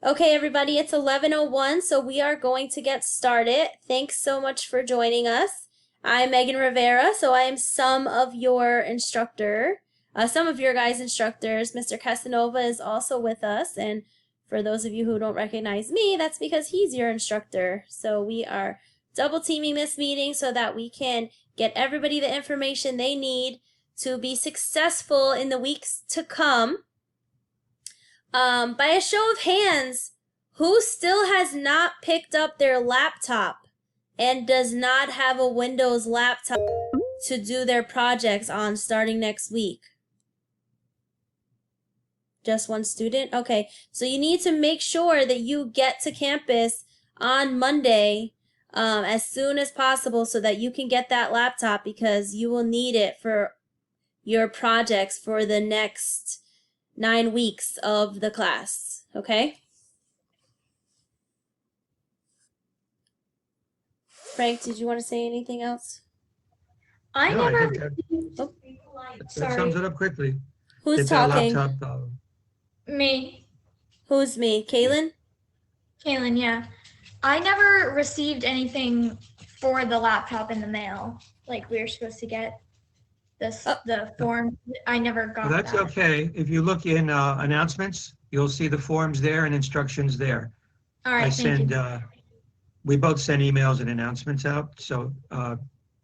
Okay, everybody, it's 11:01, so we are going to get started. Thanks so much for joining us. I'm Megan Rivera, so I am some of your instructor, some of your guys' instructors. Mr. Casanova is also with us, and for those of you who don't recognize me, that's because he's your instructor. So we are double teaming this meeting so that we can get everybody the information they need to be successful in the weeks to come. By a show of hands, who still has not picked up their laptop and does not have a Windows laptop to do their projects on starting next week? Just one student? Okay, so you need to make sure that you get to campus on Monday as soon as possible so that you can get that laptop because you will need it for your projects for the next 9 weeks of the class, okay? Frank, did you want to say anything else? I No, I never. think Oh, that sums it up quickly. who's Get that talking? laptop. Me, Who's me? Kaylin? Kaylin, yeah. I never received anything for the laptop in the mail. Like we were supposed to get this, Oh. the form. I never got Well, that's that. okay. If you look in announcements, you'll see the forms there and instructions there. All right, thank you. We both send emails and announcements out. So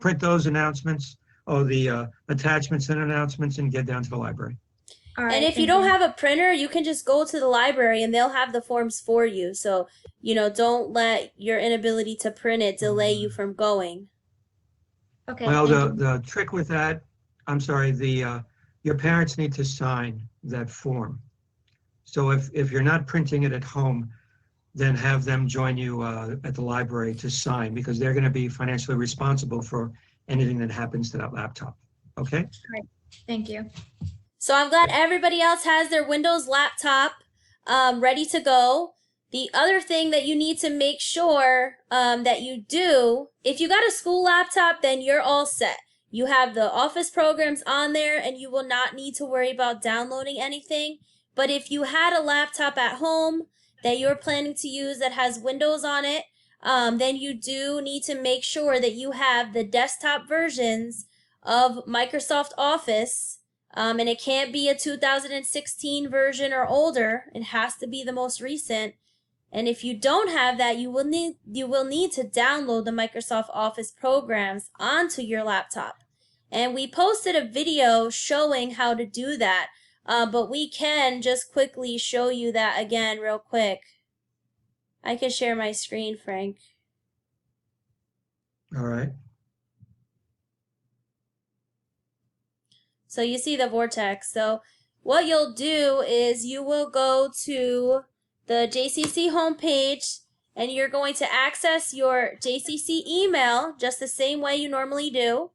print those announcements, the attachments and announcements, and get down to the library. All right, And if you thank don't have a printer, you can just go to the library and they'll have the forms for you. So, don't let your inability to print it delay you from going. Okay, Well, thank you. the trick with that, I'm sorry, your parents need to sign that form. So if you're not printing it at home, then have them join you at the library to sign because they're going to be financially responsible for anything that happens to that laptop. Okay? Thank you. So I'm glad everybody else has their Windows laptop ready to go. The other thing that you need to make sure that you do, if you got a school laptop, then you're all set. You have the office programs on there and you will not need to worry about downloading anything. But if you had a laptop at home that you're planning to use that has Windows on it, then you do need to make sure that you have the desktop versions of Microsoft Office. And it can't be a 2016 version or older. It has to be the most recent. And if you don't have that, you will need to download the Microsoft Office programs onto your laptop. And we posted a video showing how to do that. But we can just quickly show you that again real quick. I can share my screen, Frank. All right. So you see the vortex. So what you'll do is you will go to the JCC homepage and you're going to access your JCC email just the same way you normally do,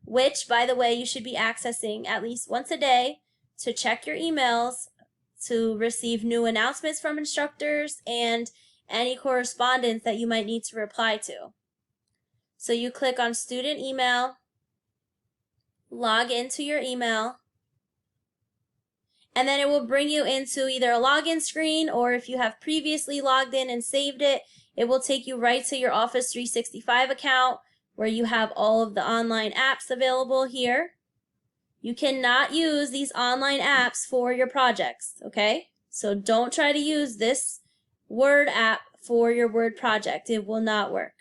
which, by the way, you should be accessing at least once a day to check your emails to receive new announcements from instructors and any correspondence that you might need to reply to. So you click on student email, log into your email, and then it will bring you into either a login screen or if you have previously logged in and saved it, it will take you right to your Office 365 account where you have all of the online apps available here. You cannot use these online apps for your projects, okay? So don't try to use this Word app for your Word project. It will not work.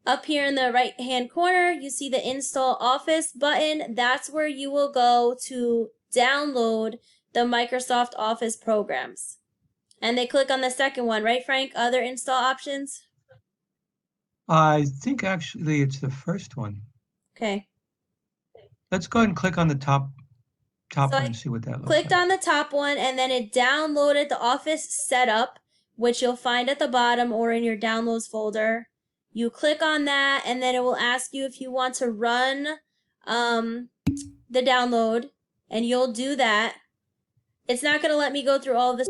Up here in the right-hand corner, you see the Install Office button. That's where you will go to download the Microsoft Office programs. And they click on the second one, right, Frank? Other install options? I think actually it's the first one. Okay. Let's go ahead and click on the top So one I and see what that looks clicked like. on the top one and then it downloaded the Office Setup, which you'll find at the bottom or in your downloads folder. You click on that and then it will ask you if you want to run the download, and you'll do that. It's not going to let me go through all of this.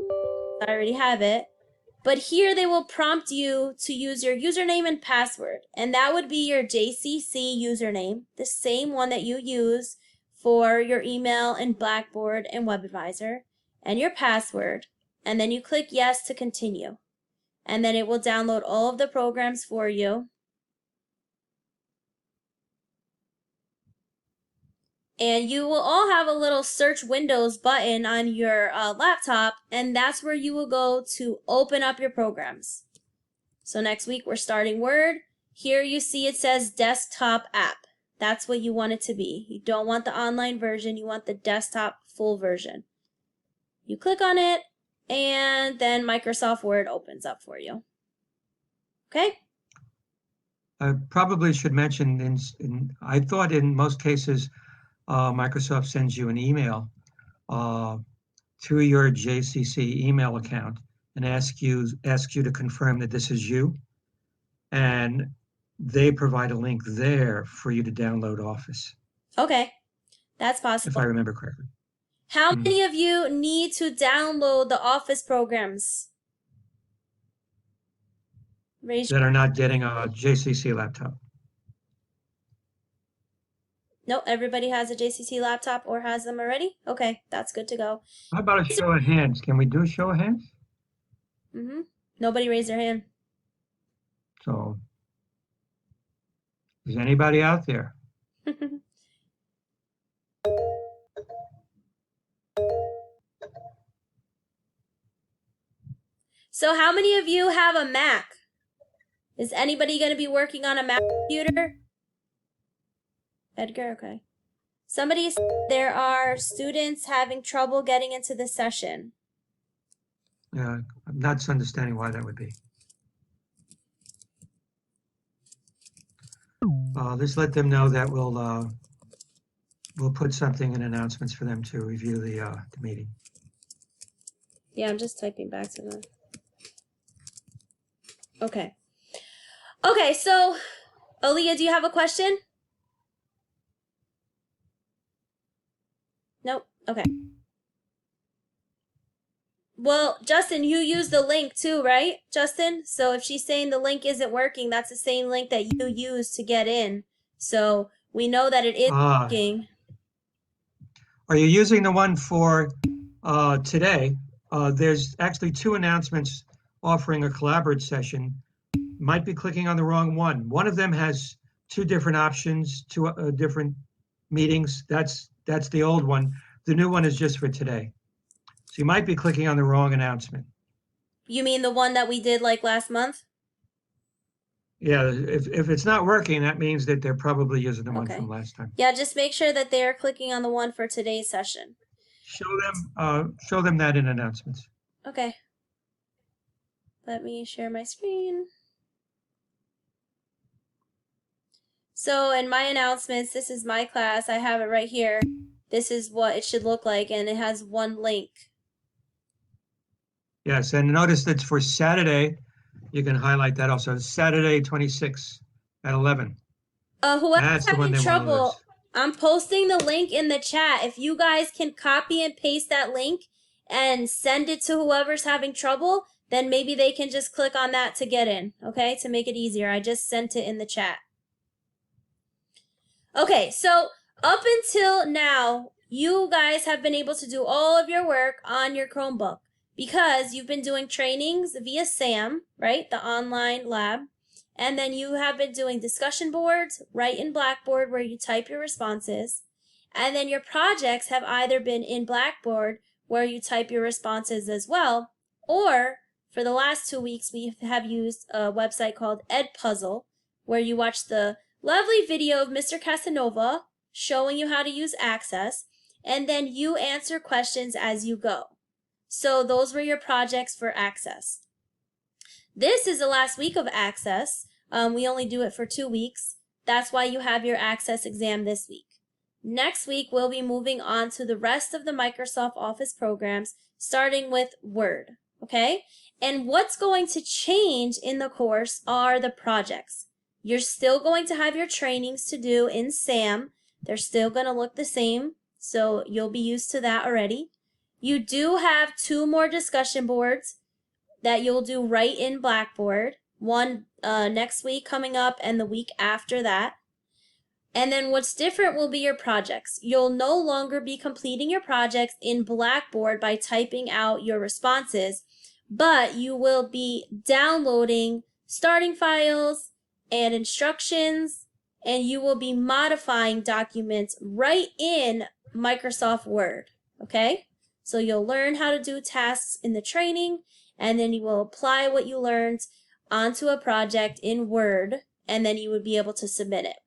I already have it. But here they will prompt you to use your username and password. And that would be your JCC username, the same one that you use for your email and Blackboard and WebAdvisor, and your password. and then you click yes to continue. And then it will download all of the programs for you. And you will all have a little search Windows button on your laptop, and that's where you will go to open up your programs. So next week we're starting Word. Here you see it says desktop app. That's what you want it to be. You don't want the online version, you want the desktop full version. You click on it, and then Microsoft Word opens up for you. Okay? I probably should mention, I thought in most cases, Microsoft sends you an email through your JCC email account and ask you to confirm that this is you. And they provide a link there for you to download Office, Okay, that's if possible. I remember correctly. How many of you need to download the Office programs? That are not getting a JCC laptop. No, everybody has a JCC laptop or has them already? Okay, that's good to go. How about a show of hands? Can we do a show of hands? Nobody raised their hand. So, is anybody out there? So how many of you have a Mac? Is anybody going to be working on a Mac computer? Edgar, okay. Somebody said there are students having trouble getting into the session. I'm not understanding why that would be. Let's let them know that we'll put something in announcements for them to review the meeting. Yeah, I'm just typing back to them. Okay. Okay, so Aaliyah, do you have a question? Nope. Okay. Well, Justin, you use the link too, right, Justin? So if she's saying the link isn't working, that's the same link that you use to get in. So we know that it is working. Are you using the one for today? There's actually 2 announcements offering a collaborative session. Might be clicking on the wrong one. One of them has 2 different options, 2 different meetings. That's the old one. The new one is just for today. So you might be clicking on the wrong announcement. You mean the one that we did like last month? Yeah, if it's not working, that means that they're probably using the one Okay. from last time. Yeah, just make sure that they are clicking on the one for today's session. Show them that in announcements. Okay. Let me share my screen. So in my announcements, this is my class. I have it right here. This is what it should look like, and it has one link. Yes, and notice that's for Saturday. You can highlight that also. Saturday 26 at 11. Whoever's having trouble, I'm posting the link in the chat. If you guys can copy and paste that link and send it to whoever's having trouble, then maybe they can just click on that to get in, okay? To make it easier. I just sent it in the chat. Okay, so up until now, you guys have been able to do all of your work on your Chromebook because you've been doing trainings via SAM, right? The online lab. And then you have been doing discussion boards right in Blackboard where you type your responses. And then your projects have either been in Blackboard where you type your responses as well, or for the last 2 weeks, we have used a website called Edpuzzle where you watch the lovely video of Mr. Casanova showing you how to use Access, and then you answer questions as you go. So those were your projects for Access. This is the last week of Access. We only do it for 2 weeks. That's why you have your Access exam this week. Next week, we'll be moving on to the rest of the Microsoft Office programs, starting with Word, okay? And what's going to change in the course are the projects. You're still going to have your trainings to do in SAM. They're still going to look the same, so you'll be used to that already. You do have 2 more discussion boards that you'll do right in Blackboard. One next week coming up and the week after that. And then what's different will be your projects. You'll no longer be completing your projects in Blackboard by typing out your responses, but you will be downloading starting files and instructions, and you will be modifying documents right in Microsoft Word, okay? So you'll learn how to do tasks in the training, and then you will apply what you learned onto a project in Word, and then you would be able to submit it.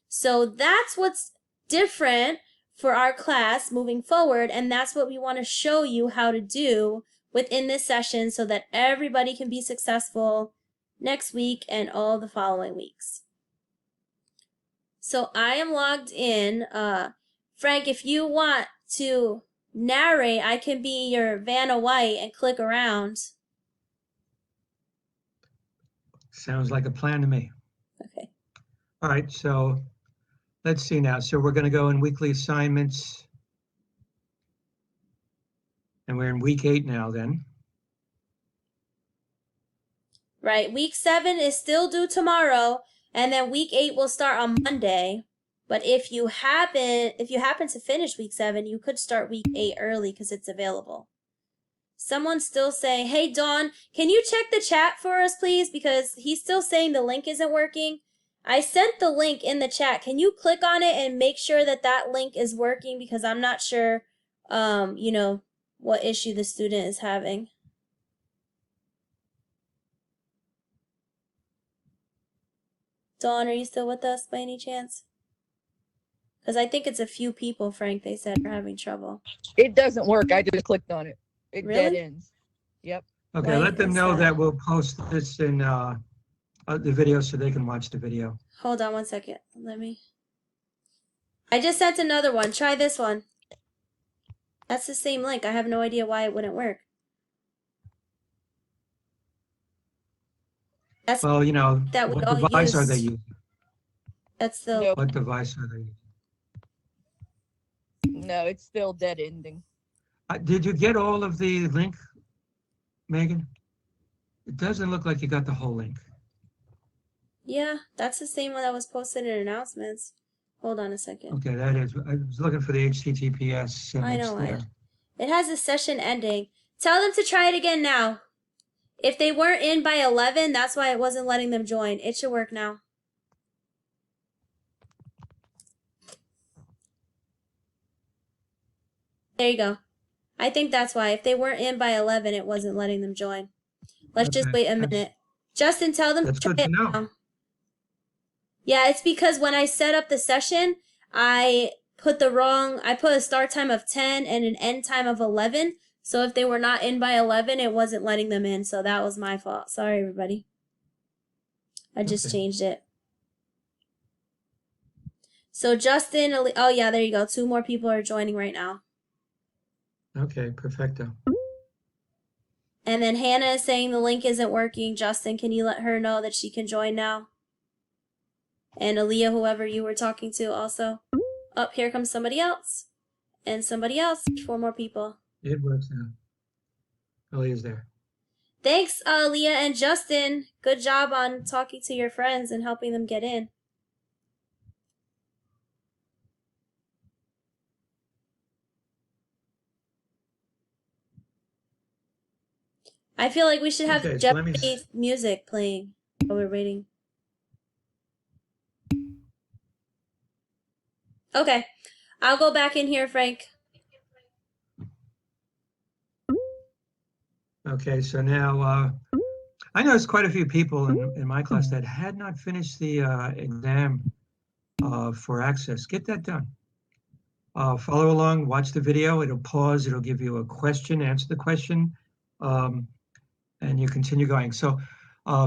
So that's what's different for our class moving forward, and that's what we want to show you how to do within this session so that everybody can be successful next week and all the following weeks. So I am logged in. Frank, if you want to narrate, I can be your Vanna White and click around. Sounds like a plan to me. Okay. All right, so let's see now. So we're going to go in weekly assignments. And we're in week 8 now then. Right. Week 7 is still due tomorrow, and then week 8 will start on Monday. But if you happen to finish week 7, you could start week 8 early because it's available. Someone's still saying, hey, Dawn, can you check the chat for us, please? Because he's still saying the link isn't working. I sent the link in the chat. Can you click on it and make sure that that link is working? Because I'm not sure, you know, what issue the student is having. Dawn, are you still with us by any chance? Because I think it's a few people, Frank, they said are having trouble. It doesn't work. I just clicked on it. It Really? dead ends. Yep. Okay, Why let them is know that? that we'll post this in the video so they can watch the video. Hold on 1 second. I just sent another one. Try this one. That's the same link. I have no idea why it wouldn't work. That's Well, you know, that we what all device are they use. using? That's the Nope. What device are they using? No, it's still dead ending. Did you get all of the link, Megan? It doesn't look like you got the whole link. yeah, that's the same one that was posted in announcements. Hold on a second. Okay, that is. I was looking for the HTTPS. And I it's know, there. It has a session ending. Tell them to try it again now. If they weren't in by 11, that's why it wasn't letting them join. It should work now. There you go. I think that's why. If they weren't in by 11, it wasn't letting them join. Let's just Okay, wait a minute. Justin, tell them That's to good try to it know. now. Yeah, it's because when I set up the session, I put a start time of 10 and an end time of 11. So if they were not in by 11, it wasn't letting them in. So that was my fault. Sorry, everybody. I just Okay. changed it. So Justin, oh yeah, there you go. 2 more people are joining right now. Okay, perfecto. And then Hannah is saying the link isn't working. Justin, can you let her know that she can join now? And Aaliyah, whoever you were talking to also. Oh, here comes somebody else. And somebody else. 4 more people. It works now. Elia's there. Thanks, Aaliyah and Justin. Good job on talking to your friends and helping them get in. I feel like we should have Okay, so let me Jeopardy music playing while we're waiting. Okay, I'll go back in here, Frank. Okay, so now I noticed quite a few people in my class that had not finished the exam for access. Get that done. Follow along, watch the video. It'll pause. It'll give you a question, answer the question, and you continue going. So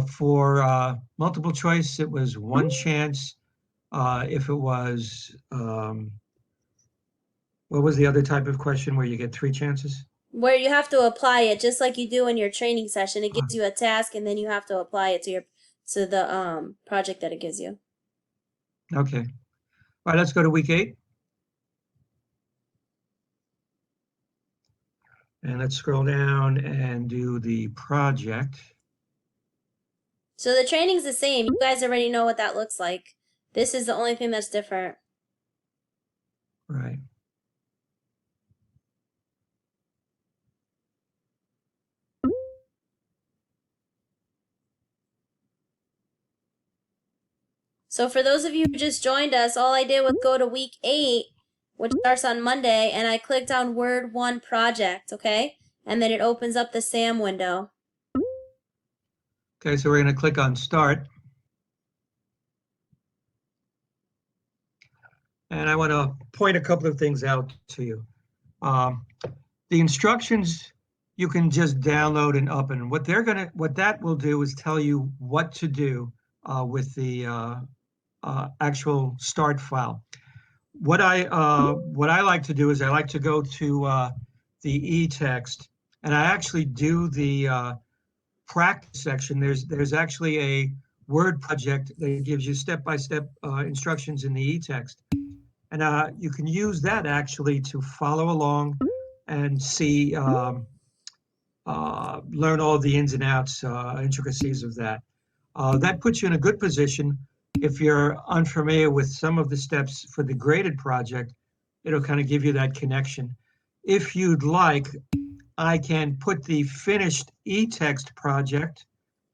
for multiple choice, it was 1 chance. If it was, what was the other type of question where you get 3 chances? Where you have to apply it just like you do in your training session. It gives you a task and then you have to apply it to the project that it gives you. Okay. All right, let's go to week 8. And let's scroll down and do the project. So the training's the same. You guys already know what that looks like. This is the only thing that's different. Right. So for those of you who just joined us, all I did was go to week 8, which starts on Monday, and I clicked on Word 1 project, okay? And then it opens up the SAM window. Okay, so we're going to click on Start. And I want to point a couple of things out to you. The instructions you can just download and open. What that will do is tell you what to do with the actual start file. What I like to do is I like to go to the eText, and I actually do the practice section. There's actually a Word project that gives you step-by-step instructions in the eText. And you can use that actually to follow along and see, learn all the ins and outs, intricacies of that. That puts you in a good position. If you're unfamiliar with some of the steps for the graded project, it'll kind of give you that connection. If you'd like, I can put the finished eText project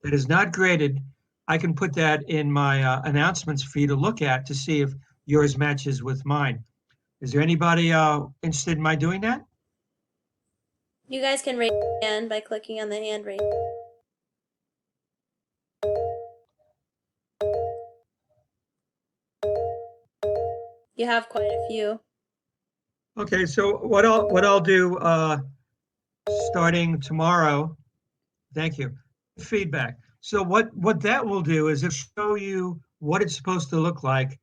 that is not graded, I can put that in my announcements for you to look at to see if yours matches with mine. Is there anybody interested in my doing that? You guys can raise your hand by clicking on the hand raise. You have quite a few. Okay, so what I'll do starting tomorrow, thank you, feedback. So what that will do is it'll show you what it's supposed to look like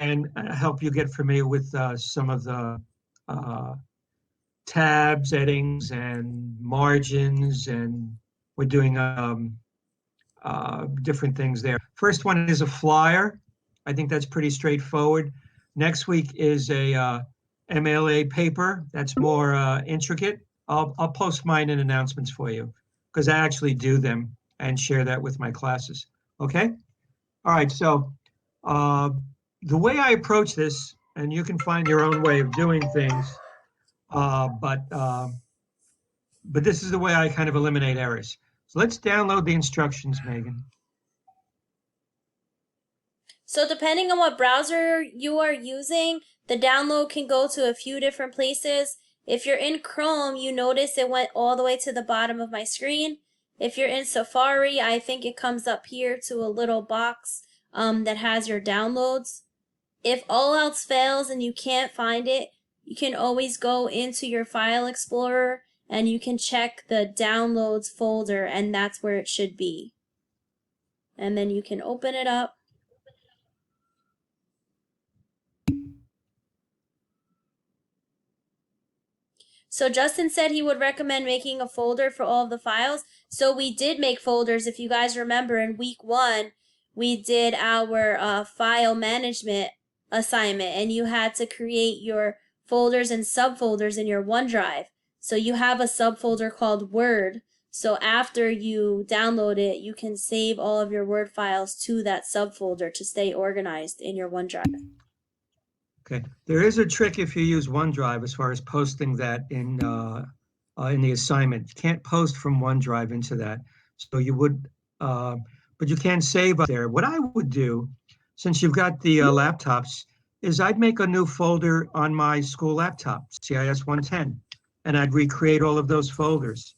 and help you get familiar with some of the tabs, headings, and margins, and we're doing different things there. First one is a flyer. I think that's pretty straightforward. Next week is a MLA paper. That's more intricate. I'll post mine in announcements for you because I actually do them and share that with my classes. Okay? All right, so the way I approach this, and you can find your own way of doing things, but this is the way I kind of eliminate errors. So let's download the instructions, Megan. So depending on what browser you are using, the download can go to a few different places. If you're in Chrome, you notice it went all the way to the bottom of my screen. If you're in Safari, I think it comes up here to a little box that has your downloads. If all else fails and you can't find it, you can always go into your File Explorer and you can check the Downloads folder, and that's where it should be. And then you can open it up. So Justin said he would recommend making a folder for all of the files. So we did make folders. If you guys remember, in week 1, we did our file management assignment, and you had to create your folders and subfolders in your OneDrive. So you have a subfolder called Word. So after you download it, you can save all of your Word files to that subfolder to stay organized in your OneDrive. Okay, there is a trick if you use OneDrive as far as posting that in the assignment. You can't post from OneDrive into that, so you would, but you can save up there. What I would do, since you've got the laptops, is I'd make a new folder on my school laptop, CIS 110, and I'd recreate all of those folders,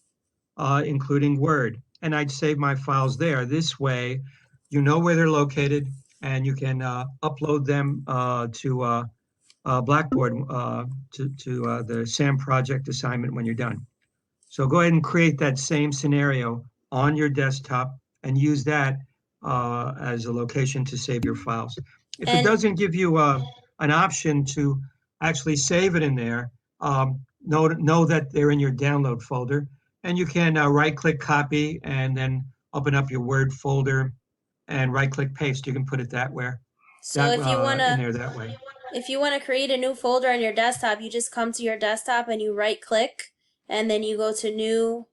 including Word, and I'd save my files there. This way, you know where they're located, and you can upload them to Blackboard to the SAM project assignment when you're done. So go ahead and create that same scenario on your desktop and use that as a location to save your files. If it doesn't give you an option to actually save it in there, know that they're in your download folder, and you can right-click copy and then open up your Word folder and right-click paste. You can put it that way. So if you want in there that way. If you want to create a new folder on your desktop, you just come to your desktop and you right click, and then you go to new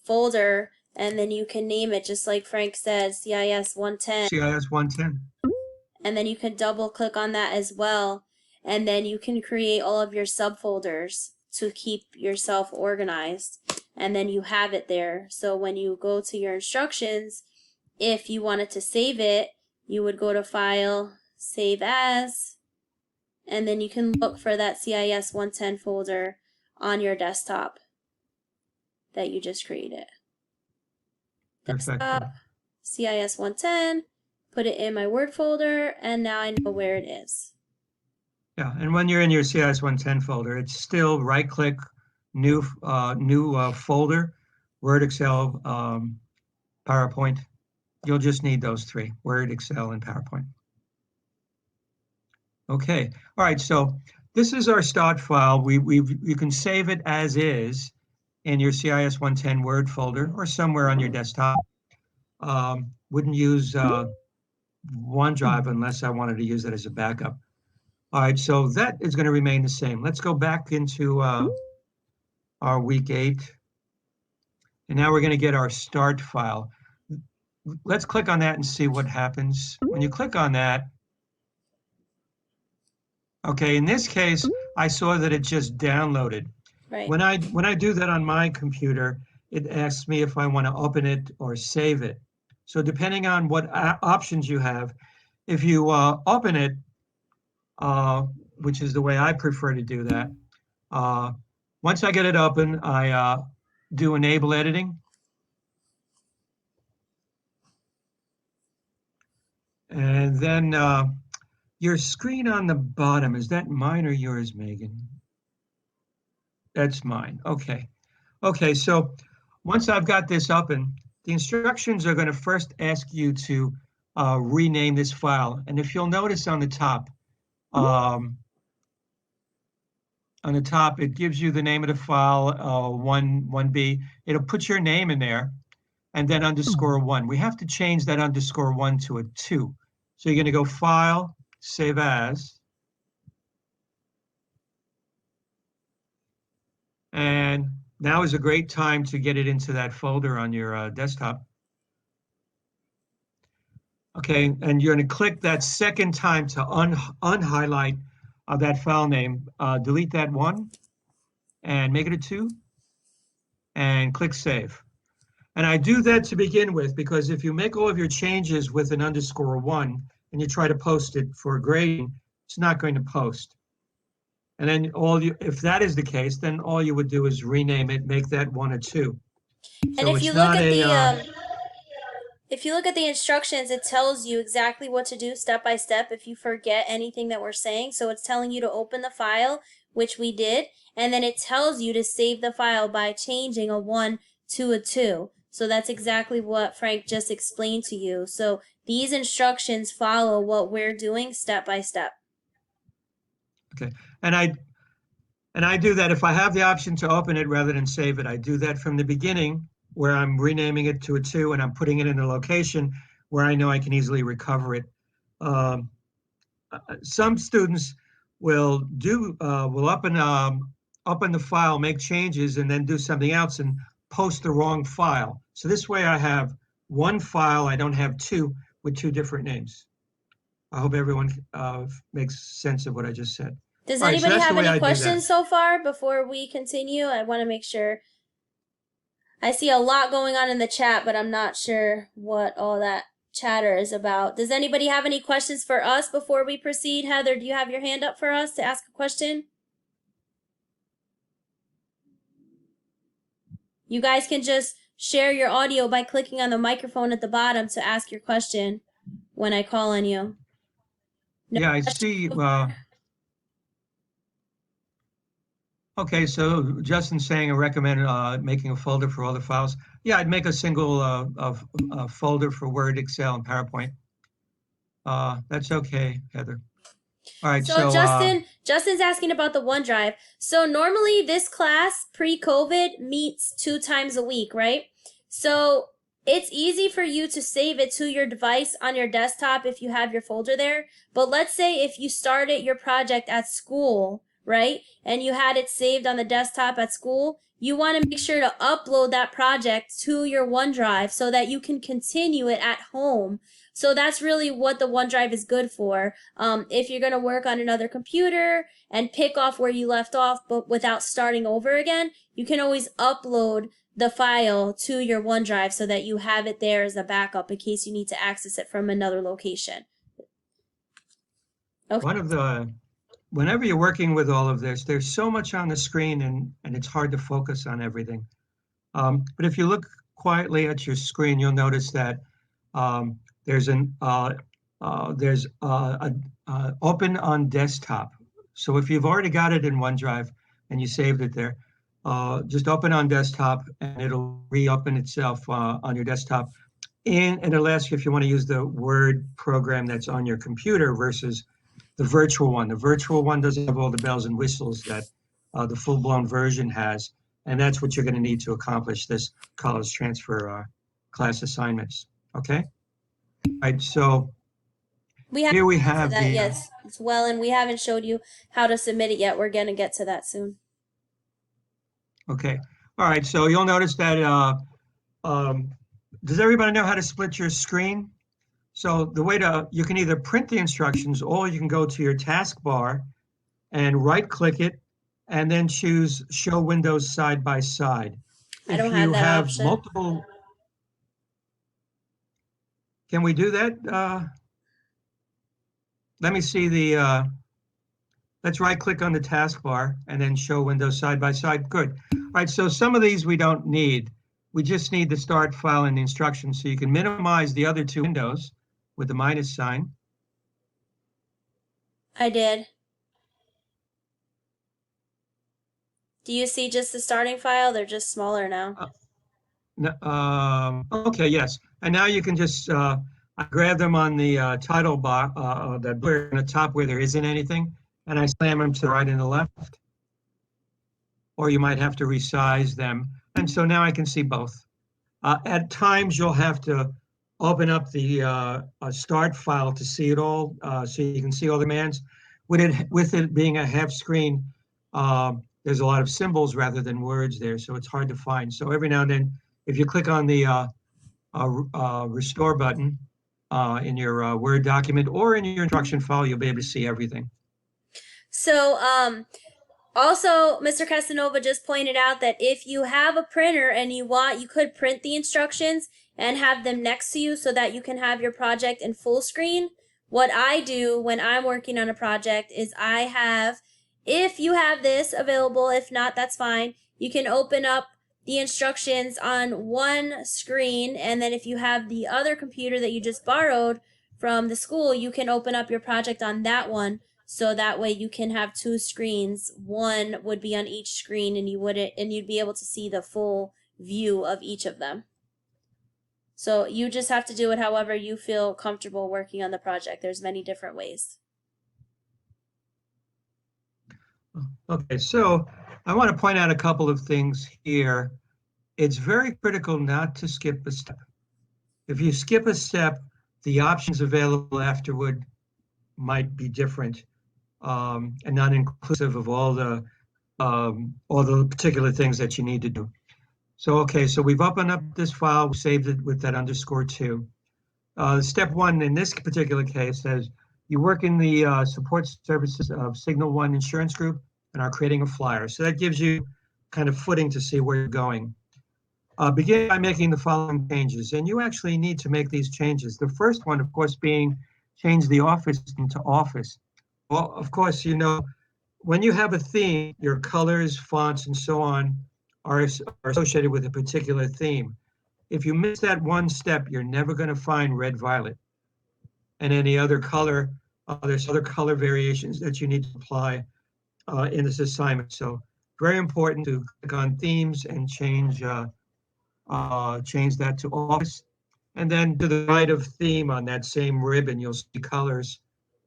folder, and then you can name it just like Frank said, CIS 110. CIS 110. and then you can double click on that as well, and then you can create all of your subfolders to keep yourself organized, and then you have it there. So when you go to your instructions, if you wanted to save it, you would go to File, Save As, and then you can look for that CIS 110 folder on your desktop that you just created. Perfect. Desktop, CIS 110, put it in my Word folder, and now I know where it is. Yeah, and when you're in your CIS 110 folder, it's still right-click, new folder, Word, Excel, PowerPoint. You'll just need those three, Word, Excel, and PowerPoint. Okay, all right, so this is our start file. You can save it as is in your CIS 110 Word folder or somewhere on your desktop. Wouldn't use OneDrive unless I wanted to use it as a backup. All right, so that is going to remain the same. Let's go back into our week 8. And now we're going to get our start file. Let's click on that and see what happens. When you click on that, okay, in this case, I saw that it just downloaded. Right. When I do that on my computer, it asks me if I want to open it or save it. So depending on what options you have, if you open it, which is the way I prefer to do that, once I get it open, I do enable editing. And then your screen on the bottom, is that mine or yours, Megan? That's mine. Okay. Okay, so once I've got this open, the instructions are going to first ask you to rename this file. And if you'll notice on the top, it gives you the name of the file, 1B. It'll put your name in there and then _1. We have to change that _1 to a 2. So you're going to go File, Save As. And now is a great time to get it into that folder on your desktop. Okay, and you're going to click that second time to unhighlight that file name. Delete that 1 and make it a 2 and click Save. And I do that to begin with because if you make all of your changes with an _1 and you try to post it for grading, it's not going to post. And then if that is the case, then all you would do is rename it, make that 1 a 2. And So if you it's look not at a if you look at the instructions, it tells you exactly what to do step by step if you forget anything that we're saying. So it's telling you to open the file, which we did, and then it tells you to save the file by changing a 1 to a 2. So that's exactly what Frank just explained to you. So these instructions follow what we're doing step by step. Okay, and I do that if I have the option to open it rather than save it. I do that from the beginning where I'm renaming it to a 2 and I'm putting it in a location where I know I can easily recover it. Some students will open the file, make changes, and then do something else and post the wrong file. So this way I have one file, I don't have 2 with 2 different names. I hope everyone makes sense of what I just said. Does All right, so anybody that's the have way I any do that. questions so far before we continue? I want to make sure. I see a lot going on in the chat, but I'm not sure what all that chatter is about. Does anybody have any questions for us before we proceed? Heather, do you have your hand up for us to ask a question? You guys can just share your audio by clicking on the microphone at the bottom to ask your question when I call on you. No Yeah, I see. Okay, so Justin's saying I recommend making a folder for all the files. Yeah, I'd make a single folder for Word, Excel, and PowerPoint. That's okay, Heather. All right, So Justin's asking about the OneDrive. So normally this class pre-COVID meets 2 times a week, right? So it's easy for you to save it to your device on your desktop if you have your folder there. But let's say if you started your project at school, right? And you had it saved on the desktop at school, you want to make sure to upload that project to your OneDrive so that you can continue it at home. So that's really what the OneDrive is good for. If you're going to work on another computer and pick off where you left off, but without starting over again, you can always upload the file to your OneDrive so that you have it there as a backup in case you need to access it from another location. Okay. Whenever you're working with all of this, there's so much on the screen and it's hard to focus on everything. But if you look quietly at your screen, you'll notice that there's open on desktop. So if you've already got it in OneDrive and you saved it there, just open on desktop and it'll reopen itself on your desktop. And it'll ask you if you want to use the Word program that's on your computer versus the virtual one. The virtual one doesn't have all the bells and whistles that the full-blown version has, and that's what you're going to need to accomplish this college transfer class assignments. Okay? All right, so here we have that, yes, as well, and we haven't showed you how to submit it yet. We're going to get to that soon. Okay. All right, so you'll notice that, does everybody know how to split your screen? So the way you can either print the instructions or you can go to your taskbar and right-click it and then choose Show Windows Side by Side. I don't have that option. Multiple, can we do that? Let me see let's right-click on the taskbar and then Show Windows Side by Side. Good. All right, so some of these we don't need. We just need the start file and the instructions, so you can minimize the other two windows with the minus sign. I did. Do you see just the starting file? They're just smaller now. Okay, yes. And now you can just I grab them on the title box, the blur on the top where there isn't anything, and I slam them to the right and the left. Or you might have to resize them. And so now I can see both. At times, you'll have to open up the start file to see it all, so you can see all the commands. With it being a half screen, there's a lot of symbols rather than words there, so it's hard to find. So every now and then, if you click on the restore button in your Word document or in your instruction file, you'll be able to see everything. So, also, Mr. Casanova just pointed out that if you have a printer and you could print the instructions and have them next to you so that you can have your project in full screen. What I do when I'm working on a project is if you have this available, if not, that's fine. You can open up the instructions on one screen, and then if you have the other computer that you just borrowed from the school, you can open up your project on that one. So that way you can have two screens. One would be on each screen, and you'd be able to see the full view of each of them. So you just have to do it however you feel comfortable working on the project. There's many different ways. Okay, so I want to point out a couple of things here. It's very critical not to skip a step. If you skip a step, the options available afterward might be different. And not inclusive of all the particular things that you need to do. So, okay, so we've opened up this file, we saved it with that _2. Step 1 in this particular case says you work in the support services of Signal One Insurance Group and are creating a flyer. So that gives you kind of footing to see where you're going. Begin by making the following changes, and you actually need to make these changes. The first one, of course, being change the office into office. Well, of course, you know, when you have a theme, your colors, fonts, and so on are associated with a particular theme. If you miss that one step, you're never going to find red, violet, and any other color. There's other color variations that you need to apply in this assignment. So very important to click on themes and change that to office. And then to the right of theme on that same ribbon, you'll see colors.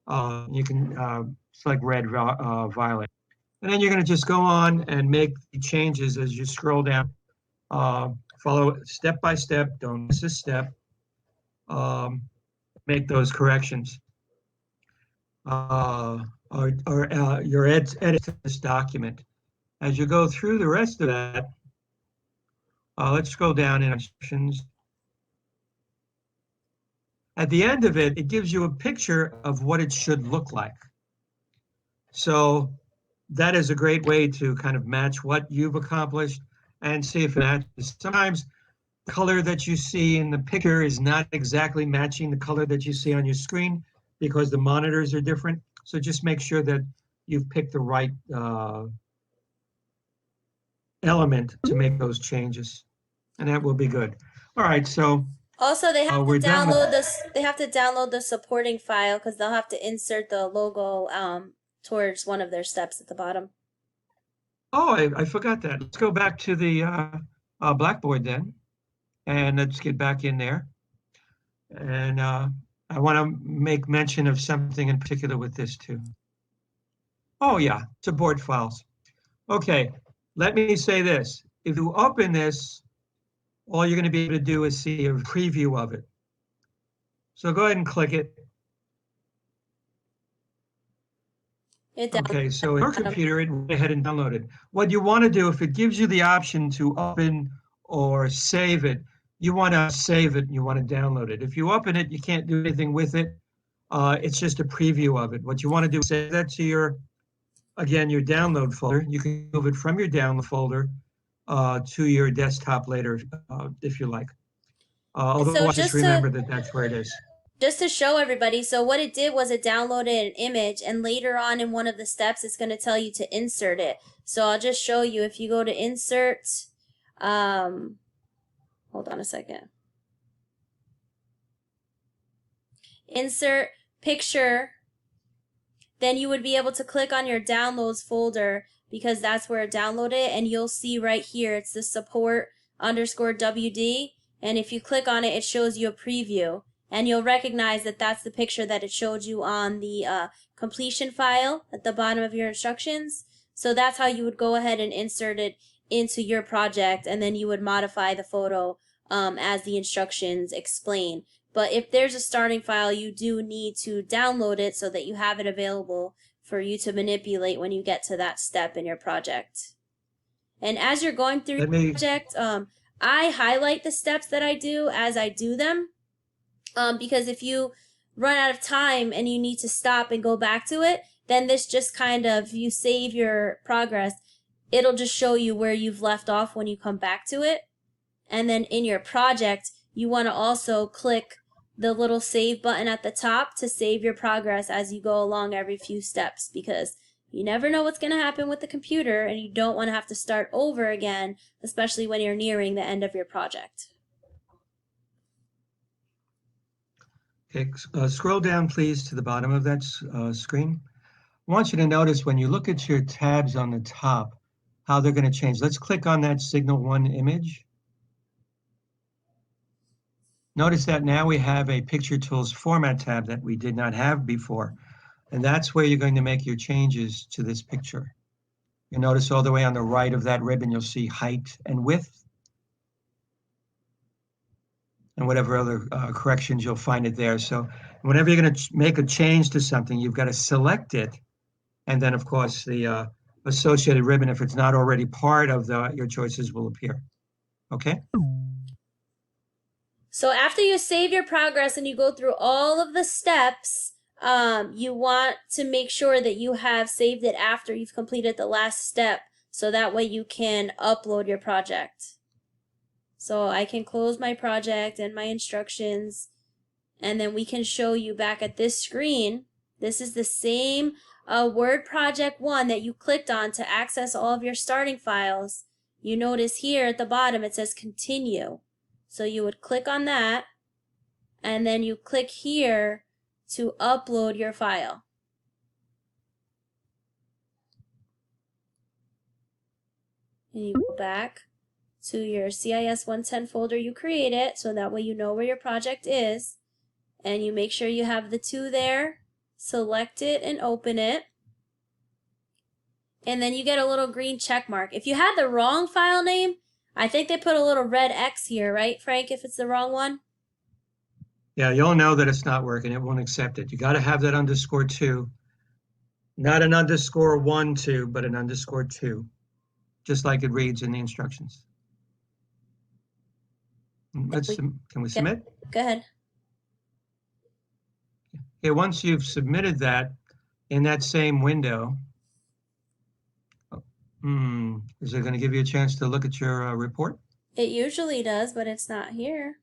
You can select red, violet. And then you're going to just go on and make the changes as you scroll down. Follow step by step, don't miss a step. Make those corrections. Your edit to this document. As you go through the rest of that, Let's scroll down in instructions. At the end of it, it gives you a picture of what it should look like. So that is a great way to kind of match what you've accomplished and see if it matches. Sometimes the color that you see in the picture is not exactly matching the color that you see on your screen because the monitors are different. So just make sure that you've picked the right element to make those changes, and that will be good. All right, so Also, they have to we're done with. download this. They have to download the supporting file because they'll have to insert the logo towards one of their steps at the bottom. Oh, I forgot that. Let's go back to the Blackboard then, and let's get back in there. And I want to make mention of something in particular with this too. Oh yeah, support files. Okay, let me say this. If you open this, all you're going to be able to do is see a preview of it. So go ahead and click it. Okay, so in your computer, it went ahead and downloaded. What you want to do, if it gives you the option to open or save it, you want to save it and you want to download it. If you open it, you can't do anything with it. It's just a preview of it. What you want to do is save that to your, again, your download folder. You can move it from your download folder to your desktop later if you like. Otherwise, just remember that that's where it is. Just to show everybody, so what it did was it downloaded an image, and later on in one of the steps, it's going to tell you to insert it. So I'll just show you. If you go to insert, hold on a second. Insert picture, then you would be able to click on your downloads folder because that's where it downloaded, and you'll see right here, it's the support_WD, and if you click on it, it shows you a preview. And you'll recognize that that's the picture that it showed you on the completion file at the bottom of your instructions. So that's how you would go ahead and insert it into your project, and then you would modify the photo as the instructions explain. But if there's a starting file, you do need to download it so that you have it available for you to manipulate when you get to that step in your project. And as you're going through your project, I highlight the steps that I do as I do them. Because if you run out of time and you need to stop and go back to it, then this just kind of, you save your progress, it'll just show you where you've left off when you come back to it. And then in your project, you want to also click the little save button at the top to save your progress as you go along every few steps, because you never know what's going to happen with the computer and you don't want to have to start over again, especially when you're nearing the end of your project. Okay, scroll down, please, to the bottom of that screen. I want you to notice when you look at your tabs on the top, how they're going to change. Let's click on that Signal 1 image. Notice that now we have a Picture Tools Format tab that we did not have before. And that's where you're going to make your changes to this picture. You'll notice all the way on the right of that ribbon, you'll see height and width. And whatever other corrections, you'll find it there. So whenever you're going to make a change to something, you've got to select it. And then, of course, the associated ribbon, if it's not already part of your choices, will appear. Okay? So after you save your progress and you go through all of the steps, you want to make sure that you have saved it after you've completed the last step, so that way you can upload your project. So I can close my project and my instructions, and then we can show you back at this screen. This is the same Word Project 1 that you clicked on to access all of your starting files. You notice here at the bottom it says continue. So you would click on that, and then you click here to upload your file. And you go back to your CIS 110 folder you created, so that way you know where your project is, and you make sure you have the 2 there, select it and open it, and then you get a little green check mark. If you had the wrong file name, I think they put a little red X here, right, Frank, if it's the wrong one? Yeah, you'll know that it's not working. It won't accept it. You got to have that _2, not an _1, 2, but an _2, just like it reads in the instructions. Can we submit? Go ahead. Okay, once you've submitted that in that same window, is it going to give you a chance to look at your report? It usually does, but it's not here.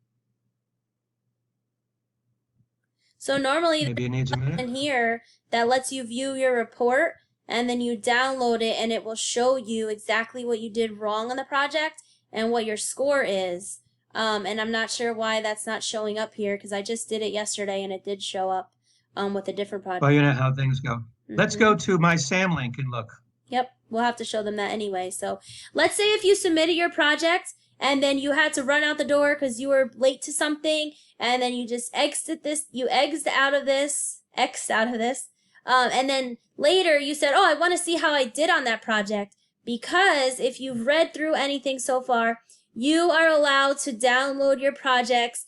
So normally Maybe it needs a minute. in here that lets you view your report, and then you download it and it will show you exactly what you did wrong on the project and what your score is. And I'm not sure why that's not showing up here because I just did it yesterday and it did show up with a different project. Well, you know how things go. Let's go to my SAM link and look. Yep, we'll have to show them that anyway. So let's say if you submitted your project and then you had to run out the door because you were late to something, and then you just exit this, you X out of this, and then later you said, oh, I want to see how I did on that project, because if you've read through anything so far, you are allowed to download your projects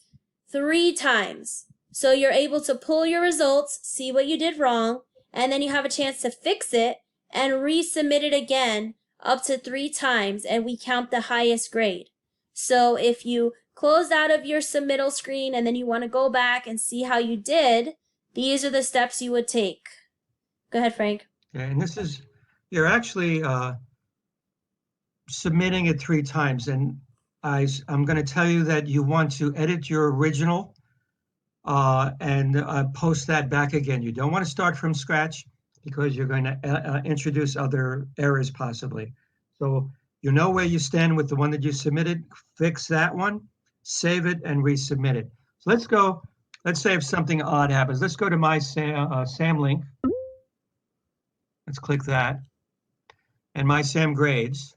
3 times. So you're able to pull your results, see what you did wrong, and then you have a chance to fix it and resubmit it again up to 3 times, and we count the highest grade. So if you close out of your submittal screen and then you want to go back and see how you did, these are the steps you would take. Go ahead, Frank. Okay, and this is, you're actually submitting it 3 times, and I'm going to tell you that you want to edit your original and post that back again. You don't want to start from scratch because you're going to introduce other errors possibly. So you know where you stand with the one that you submitted, fix that one, save it, and resubmit it. So let's go, let's say if something odd happens. Let's go to my SAM link. Let's click that. And my SAM grades.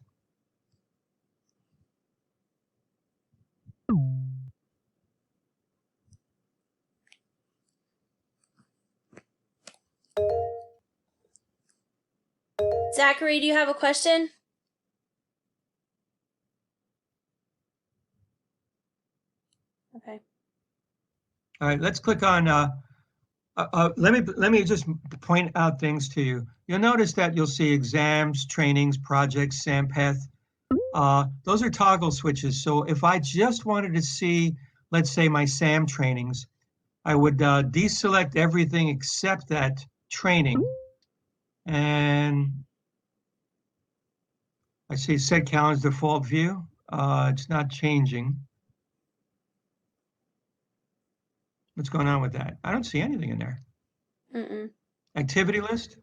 Zachary, do you have a question? Okay. All right, let's click on, let me just point out things to you. You'll notice that you'll see exams, trainings, projects, SAM path. Those are toggle switches. So if I just wanted to see, let's say my SAM trainings, I would deselect everything except that training. And I see set calendar's default view. It's not changing. What's going on with that? I don't see anything in there. Activity list?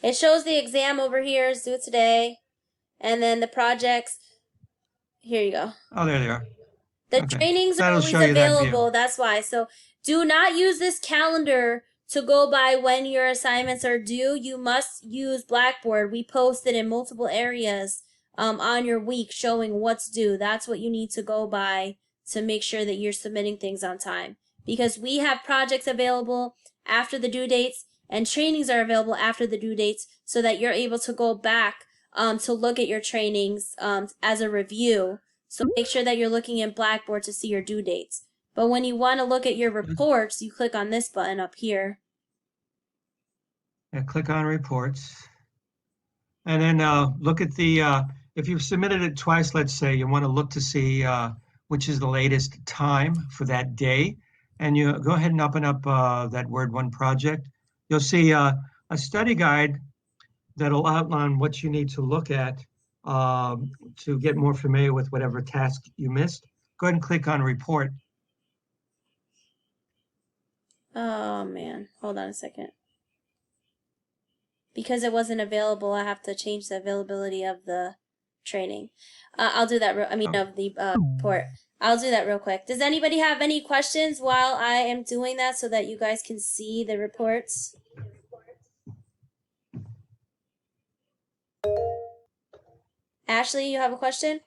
It shows the exam over here is due today, and then the projects. Here you go. Oh, there they are. The Okay. trainings are That'll always show you that view. available. That's why. So do not use this calendar to go by when your assignments are due. You must use Blackboard. We post it in multiple areas on your week showing what's due. That's what you need to go by to make sure that you're submitting things on time. Because we have projects available after the due dates and trainings are available after the due dates so that you're able to go back to look at your trainings as a review. So make sure that you're looking in Blackboard to see your due dates. But when you want to look at your reports, you click on this button up here. Yeah, click on reports. And then look at the, if you've submitted it twice, let's say, you want to look to see which is the latest time for that day. And you go ahead and open up that Word 1 project. You'll see a study guide that'll outline what you need to look at to get more familiar with whatever task you missed. Go ahead and click on report. Oh man, hold on a second. Because it wasn't available, I have to change the availability of the training. I'll do that, of the report. I'll do that real quick. Does anybody have any questions while I am doing that so that you guys can see the reports? Ashley, you have a question?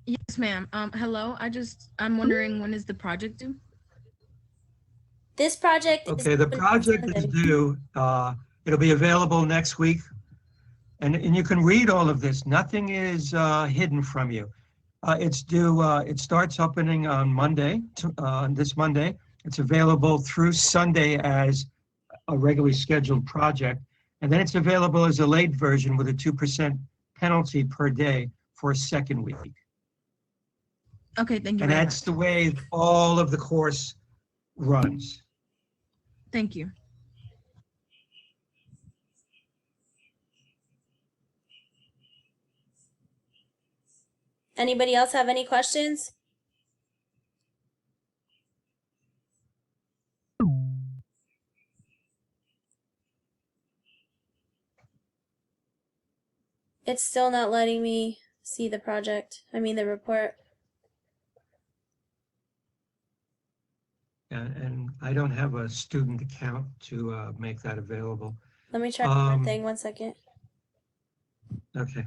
Yes, ma'am. Hello. I'm wondering, when is the project due? This project Okay, the project is due. It'll be available next week. And you can read all of this. Nothing is hidden from you. It's due, it starts opening on Monday, this Monday. It's available through Sunday as a regularly scheduled project. And then it's available as a late version with a 2% penalty per day for a second week. Okay, thank you And very that's much. the way all of the course runs. Thank you. Anybody else have any questions? It's still not letting me see the project. I mean, the report. And I don't have a student account to make that available. Let me try one thing. 1 second. Okay.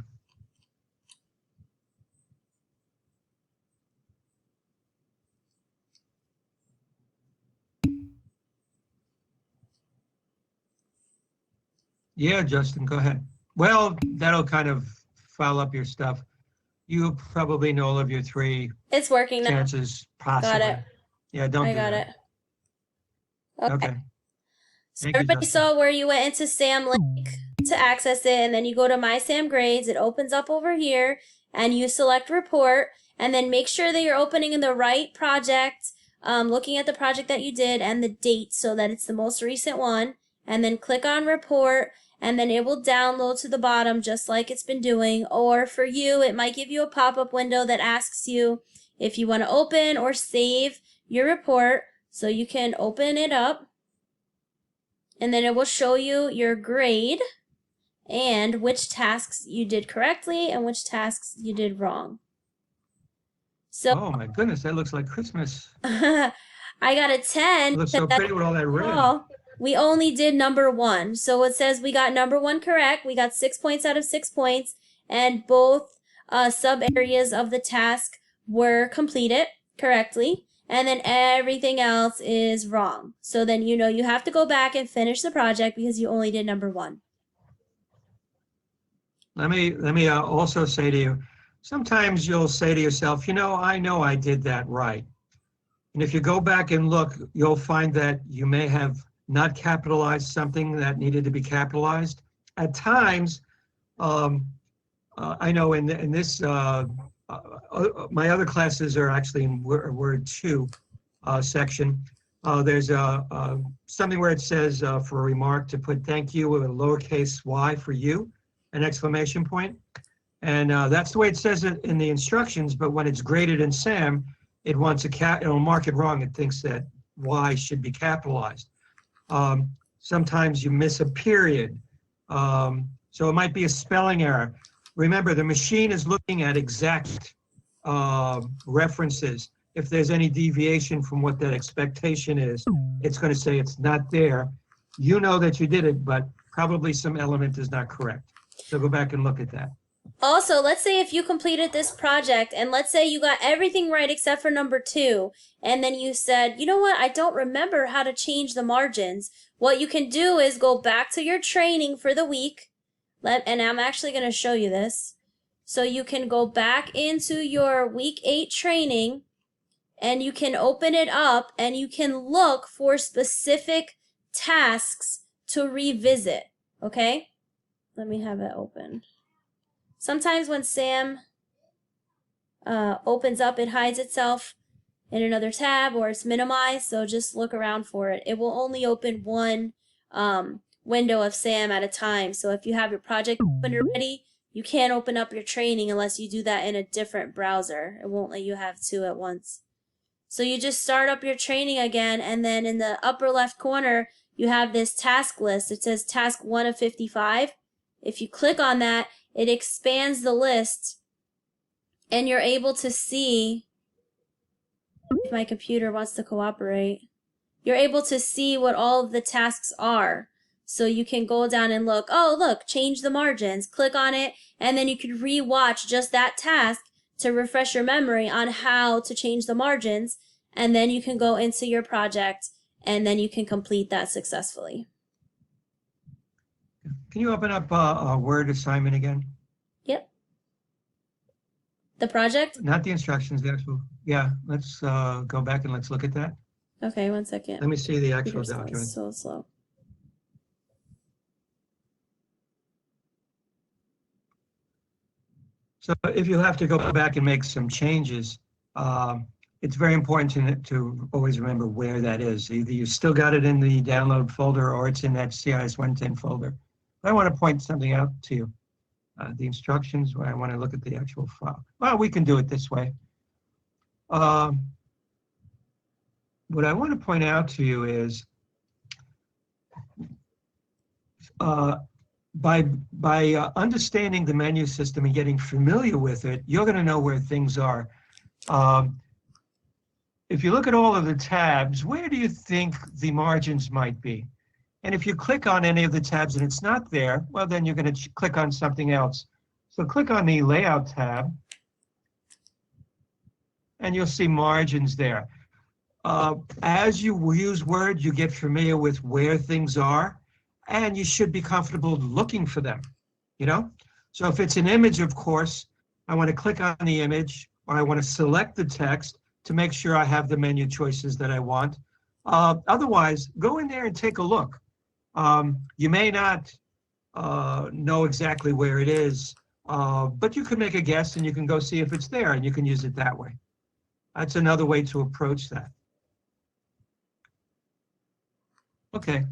Yeah, Justin, go ahead. Well, that'll kind of foul up your stuff. You probably know all of your three It's working now. chances Got possibly. it. Yeah, don't I do got that. it. Okay. Okay. So Thank you, everybody Justin. saw where you went into Sam Link to access it, and then you go to My Sam Grades. It opens up over here, and you select Report, and then make sure that you're opening in the right project, looking at the project that you did and the date so that it's the most recent one, and then click on Report, and then it will download to the bottom just like it's been doing. Or for you, it might give you a pop-up window that asks you if you want to open or save your report, so you can open it up. And then it will show you your grade and which tasks you did correctly and which tasks you did wrong. So Oh my goodness, that looks like Christmas. I got a 10 It looks because so pretty with all that red. overall, we only did number 1. So it says we got number 1 correct. We got 6 points out of 6 points, and both sub areas of the task were completed correctly. And then everything else is wrong. So then you know you have to go back and finish the project because you only did number 1. Let me also say to you, sometimes you'll say to yourself, I know I did that right. And if you go back and look, you'll find that you may have not capitalized something that needed to be capitalized. At times, I know in this, my other classes are actually in Word 2 section. There's something where it says for a remark to put thank you with a lowercase y for you, an exclamation point. And that's the way it says it in the instructions, but when it's graded in SAM, it wants it'll mark it wrong. It thinks that y should be capitalized. Sometimes you miss a period. So it might be a spelling error. Remember, the machine is looking at exact references. If there's any deviation from what that expectation is, it's going to say it's not there. You know that you did it, but probably some element is not correct. So go back and look at that. Also, let's say if you completed this project and let's say you got everything right except for number 2, and then you said, you know what, I don't remember how to change the margins. What you can do is go back to your training for the week, and I'm actually going to show you this. So you can go back into your week 8 training, and you can open it up and you can look for specific tasks to revisit, okay? Let me have it open. Sometimes when SAM opens up, it hides itself in another tab or it's minimized, so just look around for it. It will only open one window of SAM at a time, so if you have your project open already, you can't open up your training unless you do that in a different browser. It won't let you have 2 at once. So you just start up your training again, and then in the upper left corner, you have this task list. It says task 1 of 55. If you click on that, it expands the list, and you're able to see, if my computer wants to cooperate, you're able to see what all of the tasks are. So you can go down and look, oh, look, change the margins, click on it, and then you can re-watch just that task to refresh your memory on how to change the margins, and then you can go into your project, and then you can complete that successfully. Can you open up a Word assignment again? Yep. The project? Not the instructions, the actual. Yeah, let's go back and let's look at that. Okay, 1 second. Let me see the actual Computer's going document. so slow. So if you have to go back and make some changes, it's very important to always remember where that is. Either you still got it in the download folder or it's in that CIS 110 folder. But I want to point something out to you. The instructions, where I want to look at the actual file. Well, we can do it this way. What I want to point out to you is by understanding the menu system and getting familiar with it, you're going to know where things are. If you look at all of the tabs, where do you think the margins might be? And if you click on any of the tabs and it's not there, well, then you're going to click on something else. So click on the Layout tab, and you'll see margins there. As you use Word, you get familiar with where things are, and you should be comfortable looking for them, you know? So if it's an image, of course, I want to click on the image, or I want to select the text to make sure I have the menu choices that I want. Otherwise, go in there and take a look. You may not know exactly where it is, but you can make a guess and you can go see if it's there and you can use it that way. That's another way to approach that. Okay.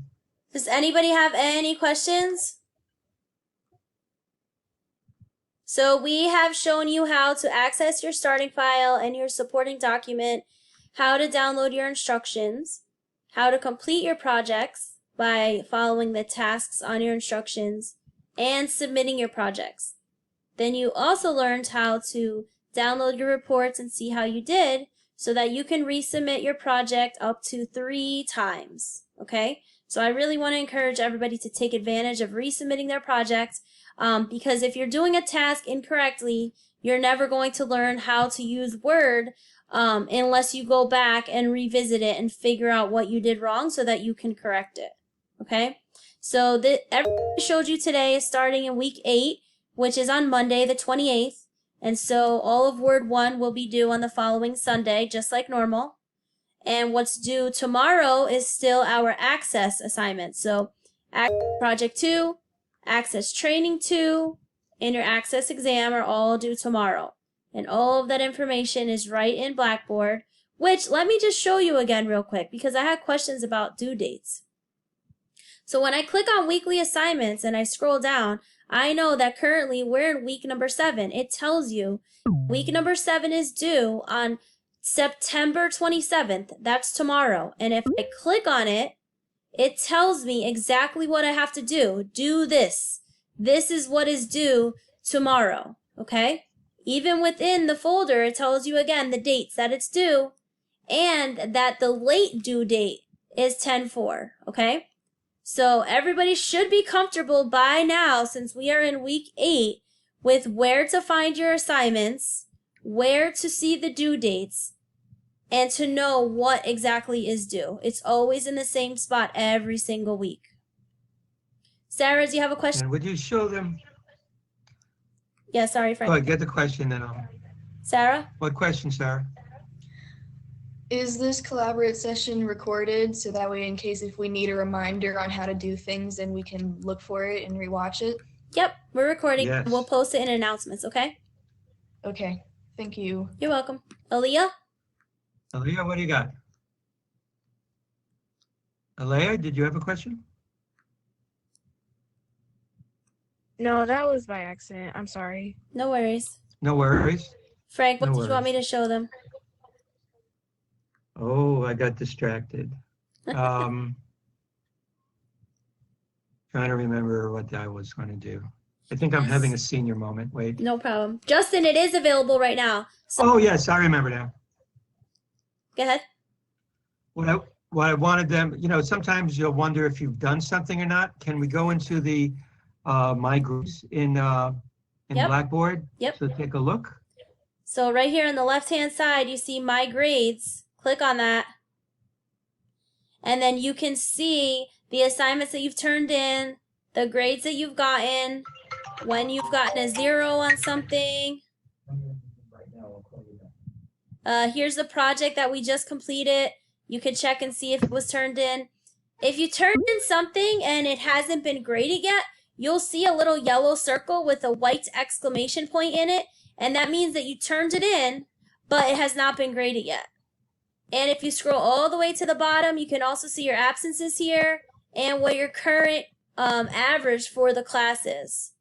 Does anybody have any questions? So we have shown you how to access your starting file and your supporting document, how to download your instructions, how to complete your projects by following the tasks on your instructions, and submitting your projects. Then you also learned how to download your reports and see how you did so that you can resubmit your project up to 3 times, okay? So I really want to encourage everybody to take advantage of resubmitting their projects because if you're doing a task incorrectly, you're never going to learn how to use Word unless you go back and revisit it and figure out what you did wrong so that you can correct it, okay? So everything I showed you today is starting in week 8, which is on Monday the 28th. And so all of Word 1 will be due on the following Sunday, just like normal. And what's due tomorrow is still our Access assignment. So Access Project 2, Access Training 2, and your Access exam are all due tomorrow. And all of that information is right in Blackboard, which let me just show you again real quick because I had questions about due dates. So when I click on weekly assignments and I scroll down, I know that currently we're in week number 7. It tells you week number 7 is due on September 27th. That's tomorrow. And if I click on it, it tells me exactly what I have to do. Do this. This is what is due tomorrow. Okay? Even within the folder, it tells you again the dates that it's due and that the late due date is 10/4. Okay? So everybody should be comfortable by now, since we are in week 8, with where to find your assignments, where to see the due dates, and to know what exactly is due. It's always in the same spot every single week. Sarah, do you have a question? And would you show them? Yeah, sorry, Frank. Go ahead, get the question then. Sarah? What question, Sarah? Is this collaborate session recorded so that way in case if we need a reminder on how to do things then we can look for it and rewatch it? Yep, we're recording. Yes. We'll post it in announcements, okay? Okay, thank you. You're welcome. Aaliyah? Aaliyah, what do you got? Aaliyah, did you have a question? No, that was by accident. I'm sorry. No worries. No worries. Frank, what No did you want me worries. to show them? Oh, I got distracted. Trying to remember what I was going to do. I think I'm having a senior moment. Wait. No problem. Justin, it is available right now. So Oh, yes, I remember now. go ahead. What I wanted them, you know, sometimes you'll wonder if you've done something or not. Can we go into the My Groups in Yep. Blackboard? Yep. So take a look. So right here on the left-hand side, you see My Grades. Click on that. And then you can see the assignments that you've turned in, the grades that you've gotten, when you've gotten a 0 on something. Here's the project that we just completed. You can check and see if it was turned in. If you turned in something and it hasn't been graded yet, you'll see a little yellow circle with a white exclamation point in it. And that means that you turned it in, but it has not been graded yet. And if you scroll all the way to the bottom, you can also see your absences here and what your current average for the class is.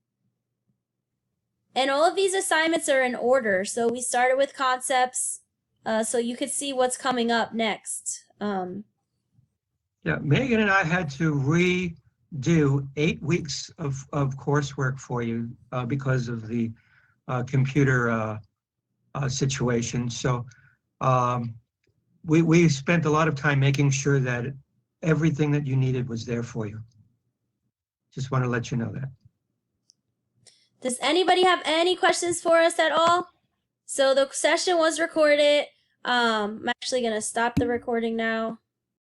And all of these assignments are in order. So we started with concepts, so you could see what's coming up next. Yeah, Megan and I had to redo 8 weeks of coursework for you because of the computer situation. So we spent a lot of time making sure that everything that you needed was there for you. Just want to let you know that. Does anybody have any questions for us at all? So the session was recorded. I'm actually going to stop the recording now.